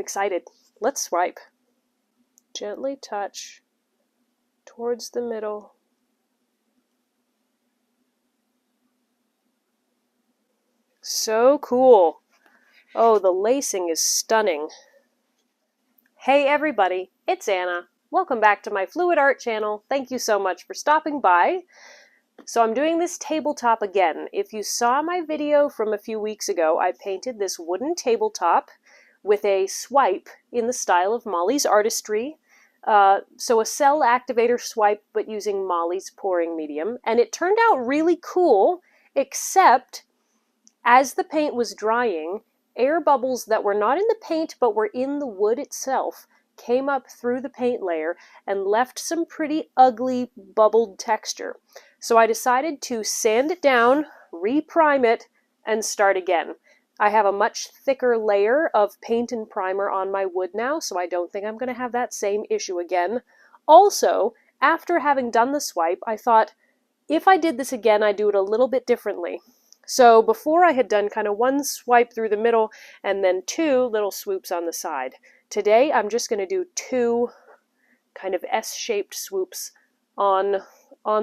excited. Let's swipe. Gently touch towards the middle. So cool. Oh, the lacing is stunning. Hey everybody, it's Anna. Welcome back to my Fluid Art channel. Thank you so much for stopping by. So I'm doing this tabletop again. If you saw my video from a few weeks ago, I painted this wooden tabletop with a swipe in the style of Molly's artistry. So a cell activator swipe, but using Molly's pouring medium. And it turned out really cool, except as the paint was drying, air bubbles that were not in the paint but were in the wood itself came up through the paint layer and left some pretty ugly bubbled texture. So I decided to sand it down, reprime it, and start again. I have a much thicker layer of paint and primer on my wood now, so I don't think I'm going to have that same issue again. Also, after having done the swipe, I thought, if I did this again, I'd do it a little bit differently. So before I had done kind of one swipe through the middle and then two little swoops on the side. Today I'm just going to do two kind of S-shaped swoops on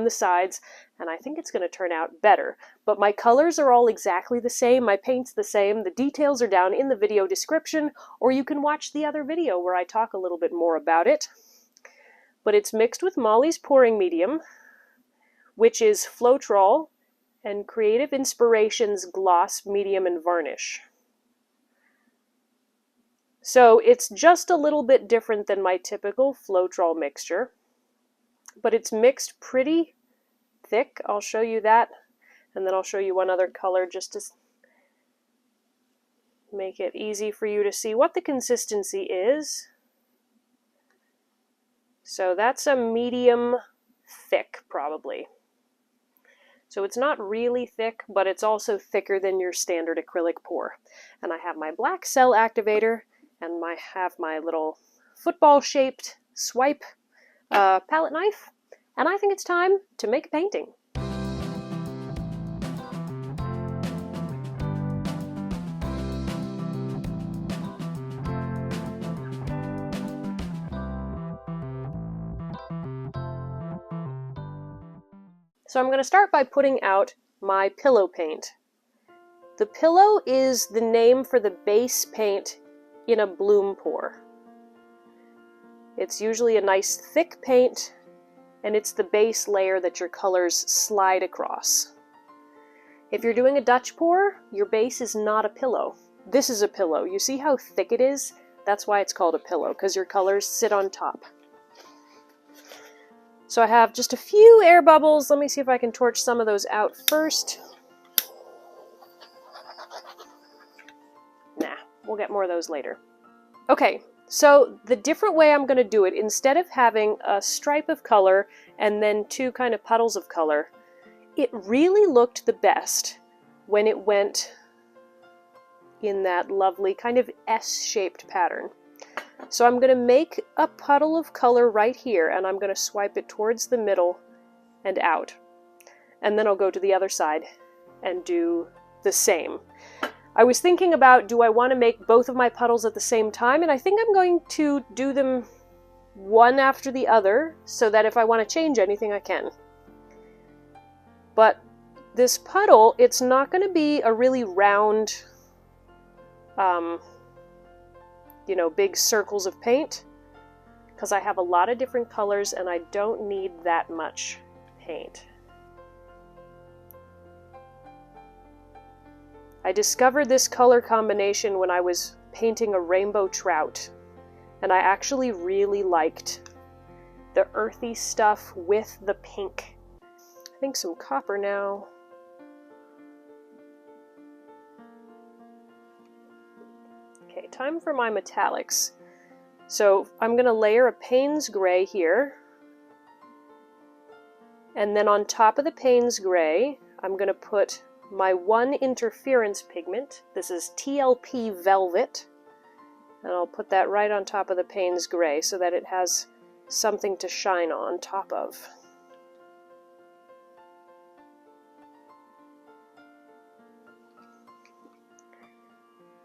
the sides, and I think it's going to turn out better. But my colors are all exactly the same, my paint's the same, the details are down in the video description, or you can watch the other video where I talk a little bit more about it. But it's mixed with Molly's pouring medium, which is Floetrol, and Creative Inspirations Gloss, Medium, and Varnish. So it's just a little bit different than my typical Floetrol mixture, but it's mixed pretty thick. I'll show you that, and then I'll show you one other color just to make it easy for you to see what the consistency is. So that's a medium thick, probably. So it's not really thick, but it's also thicker than your standard acrylic pour. And I have my black cell activator, and I have my little football-shaped swipe palette knife, and I think it's time to make a painting. So I'm going to start by putting out my pillow paint. The pillow is the name for the base paint in a bloom pour. It's usually a nice thick paint, and it's the base layer that your colors slide across. If you're doing a Dutch pour, your base is not a pillow. This is a pillow. You see how thick it is? That's why it's called a pillow, because your colors sit on top. So I have just a few air bubbles. Let me see if I can torch some of those out first. Nah, we'll get more of those later. Okay, so the different way I'm going to do it, instead of having a stripe of color and then two kind of puddles of color, it really looked the best when it went in that lovely kind of S-shaped pattern. So I'm going to make a puddle of color right here, and I'm going to swipe it towards the middle and out. And then I'll go to the other side and do the same. I was thinking about, do I want to make both of my puddles at the same time? And I think I'm going to do them one after the other, so that if I want to change anything, I can. But this puddle, it's not going to be a really round, big circles of paint, because I have a lot of different colors and I don't need that much paint. I discovered this color combination when I was painting a rainbow trout, and I actually really liked the earthy stuff with the pink. I think some copper now. Okay, time for my metallics. So I'm going to layer a Payne's gray here, and then on top of the Payne's gray I'm going to put my one interference pigment. This is TLP Velvet, and I'll put that right on top of the Payne's gray so that it has something to shine on top of.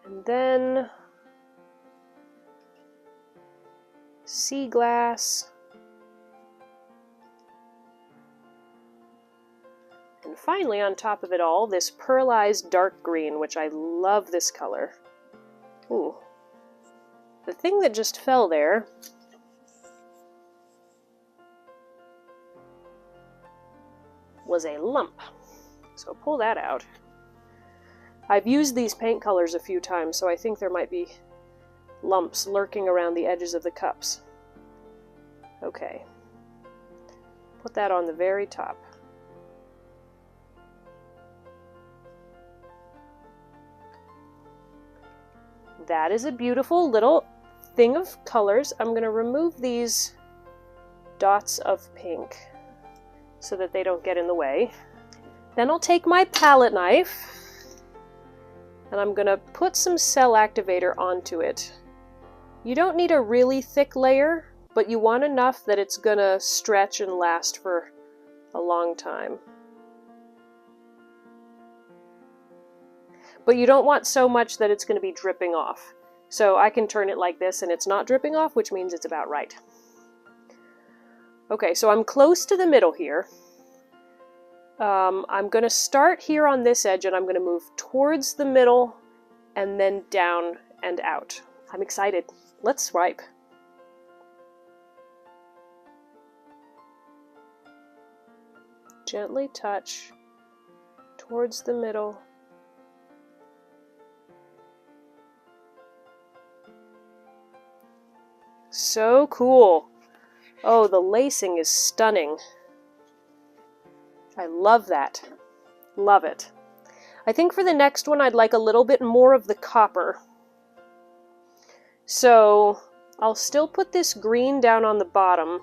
And then sea glass. And finally, on top of it all, this pearlized dark green, which I love this color. Ooh. The thing that just fell there was a lump. So pull that out. I've used these paint colors a few times, so I think there might be lumps lurking around the edges of the cups. Okay. Put that on the very top. That is a beautiful little thing of colors. I'm going to remove these dots of pink so that they don't get in the way. Then I'll take my palette knife and I'm going to put some cell activator onto it. You don't need a really thick layer, but you want enough that it's going to stretch and last for a long time. But you don't want so much that it's going to be dripping off. So I can turn it like this and it's not dripping off, which means it's about right. Okay, so I'm close to the middle here. I'm going to start here on this edge and I'm going to move towards the middle and then down and out. I'm excited. Let's swipe. Gently touch towards the middle. So cool. Oh, the lacing is stunning. I love that. Love it. I think for the next one I'd like a little bit more of the copper. So I'll still put this green down on the bottom.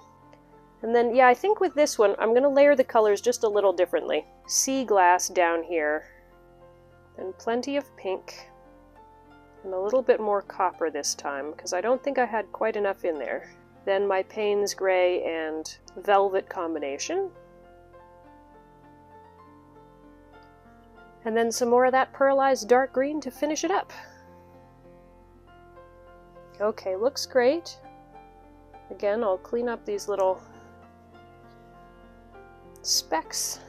And then, yeah, I think with this one I'm going to layer the colors just a little differently. Sea glass down here. And plenty of pink. And a little bit more copper this time, because I don't think I had quite enough in there. Then my Payne's gray and velvet combination. And then some more of that pearlized dark green to finish it up. Okay, looks great. Again, I'll clean up these little specks.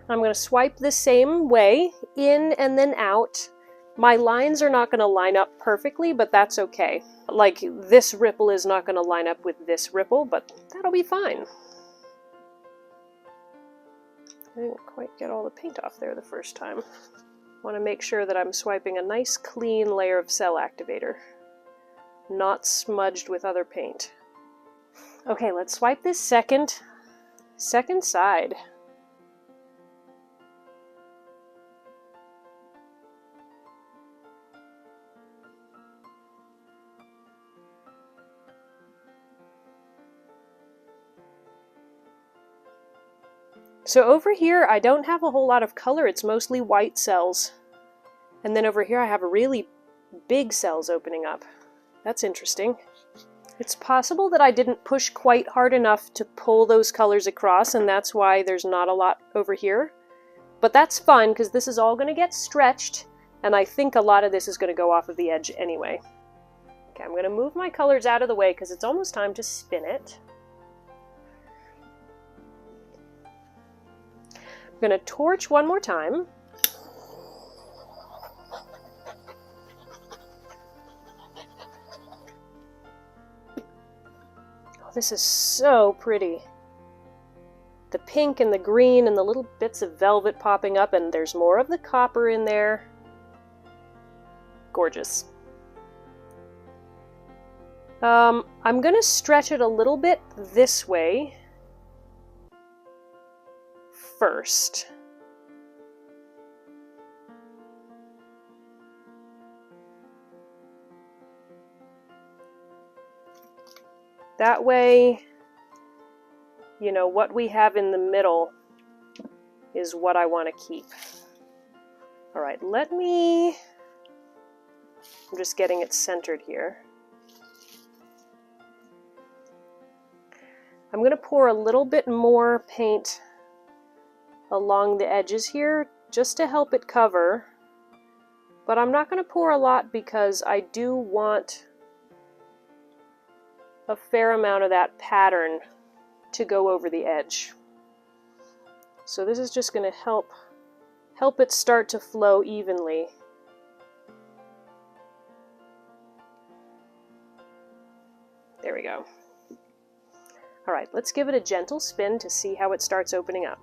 I'm going to swipe the same way, in and then out. My lines are not going to line up perfectly, but that's okay. Like, this ripple is not going to line up with this ripple, but that'll be fine. I didn't quite get all the paint off there the first time. I want to make sure that I'm swiping a nice clean layer of cell activator, not smudged with other paint. Okay, let's swipe this second side. So over here, I don't have a whole lot of color. It's mostly white cells. And then over here, I have really big cells opening up. That's interesting. It's possible that I didn't push quite hard enough to pull those colors across, and that's why there's not a lot over here. But that's fine, because this is all going to get stretched, and I think a lot of this is going to go off of the edge anyway. Okay, I'm going to move my colors out of the way, because it's almost time to spin it. I'm going to torch one more time. Oh, this is so pretty. The pink and the green and the little bits of velvet popping up, and there's more of the copper in there. Gorgeous. I'm going to stretch it a little bit this way first. That way, you know, what we have in the middle is what I want to keep. All right, I'm just getting it centered here. I'm going to pour a little bit more paint along the edges here, just to help it cover. But I'm not going to pour a lot because I do want a fair amount of that pattern to go over the edge. So this is just going to help it start to flow evenly. There we go. All right, let's give it a gentle spin to see how it starts opening up.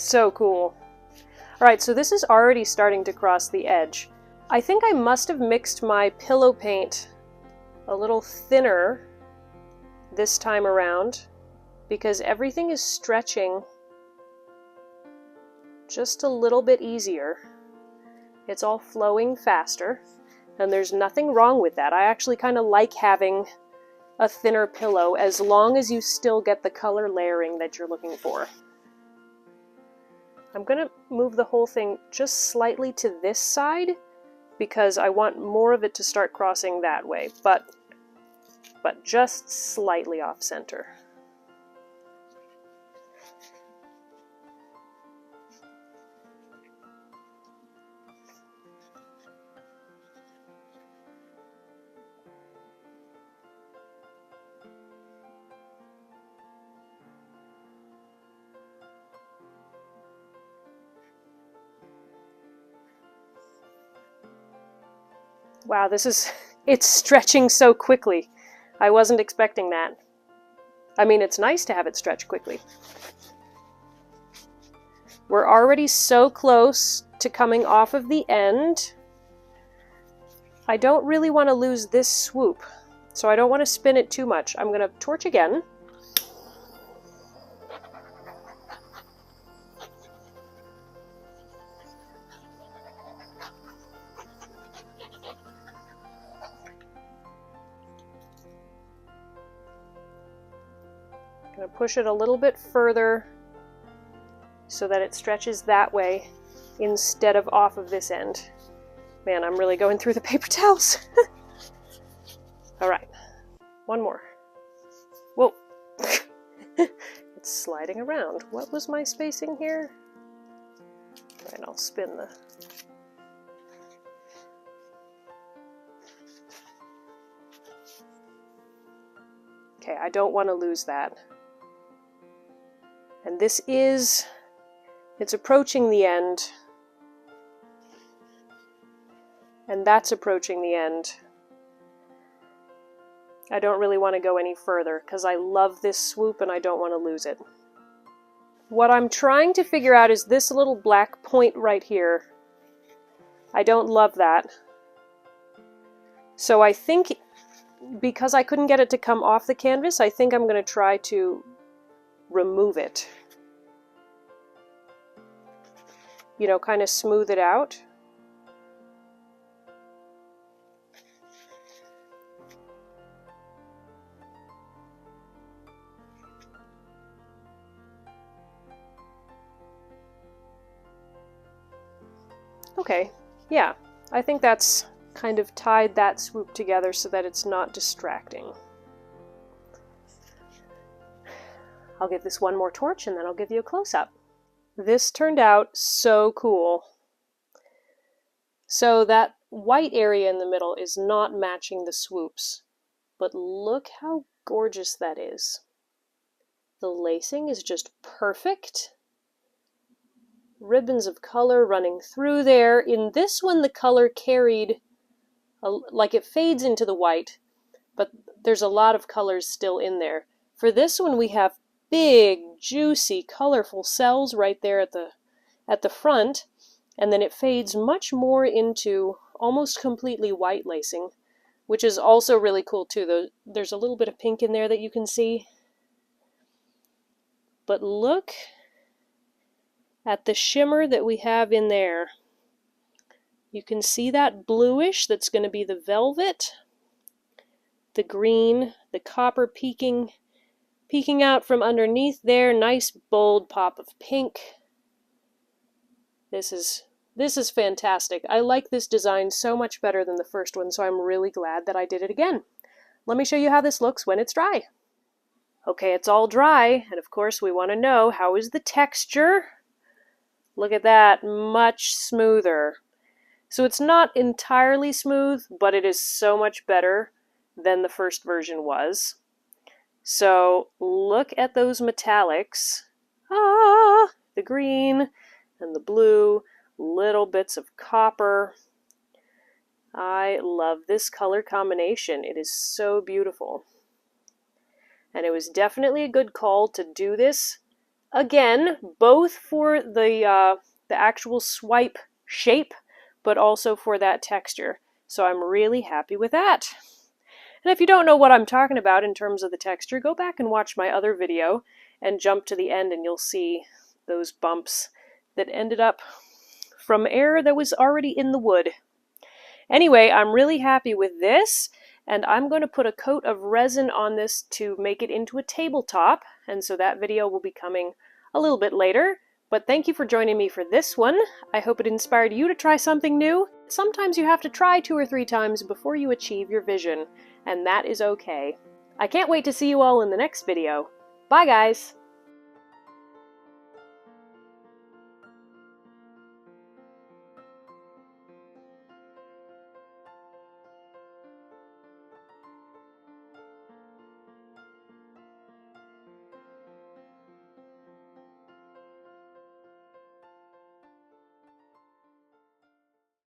So cool. Alright, so this is already starting to cross the edge. I think I must have mixed my pillow paint a little thinner this time around because everything is stretching just a little bit easier. It's all flowing faster, and there's nothing wrong with that. I actually kind of like having a thinner pillow as long as you still get the color layering that you're looking for. I'm going to move the whole thing just slightly to this side because I want more of it to start crossing that way, but just slightly off center. Wow, it's stretching so quickly. I wasn't expecting that. I mean, it's nice to have it stretch quickly. We're already so close to coming off of the end. I don't really want to lose this swoop, so I don't want to spin it too much. I'm going to torch again. I'm going to push it a little bit further so that it stretches that way instead of off of this end. Man, I'm really going through the paper towels. All right, one more. Whoa. It's sliding around. What was my spacing here? All right, I'll spin the... Okay, I don't want to lose that. And this is, it's approaching the end. And that's approaching the end. I don't really want to go any further because I love this swoop and I don't want to lose it. What I'm trying to figure out is this little black point right here. I don't love that. So I think, because I couldn't get it to come off the canvas, I think I'm going to try to remove it. You know, kind of smooth it out. Okay, yeah, I think that's kind of tied that swoop together so that it's not distracting. I'll give this one more torch and then I'll give you a close-up. This turned out so cool. So that white area in the middle is not matching the swoops, but look how gorgeous that is. The lacing is just perfect. Ribbons of color running through there. In this one, the color carried, like it fades into the white, but there's a lot of colors still in there. For this one, we have big, juicy, colorful cells right there at the front, and then it fades much more into almost completely white lacing, which is also really cool too. There's a little bit of pink in there that you can see. But look at the shimmer that we have in there. You can see that bluish that's going to be the velvet. the green, the copper peeking out from underneath there. Nice bold pop of pink. This is fantastic. I like this design so much better than the first one, so I'm really glad that I did it again. Let me show you how this looks when it's dry. Okay, it's all dry, and of course we want to know, how is the texture? Look at that, much smoother. So it's not entirely smooth, but it is so much better than the first version was. So look at those metallics. Ah, the green and the blue, little bits of copper. I love this color combination. It is so beautiful. And it was definitely a good call to do this again, both for the actual swipe shape, but also for that texture. So I'm really happy with that. And if you don't know what I'm talking about in terms of the texture, go back and watch my other video and jump to the end and you'll see those bumps that ended up from air that was already in the wood. Anyway, I'm really happy with this, and I'm going to put a coat of resin on this to make it into a tabletop, and so that video will be coming a little bit later. But thank you for joining me for this one. I hope it inspired you to try something new. Sometimes you have to try 2 or 3 times before you achieve your vision, and that is okay. I can't wait to see you all in the next video. Bye guys!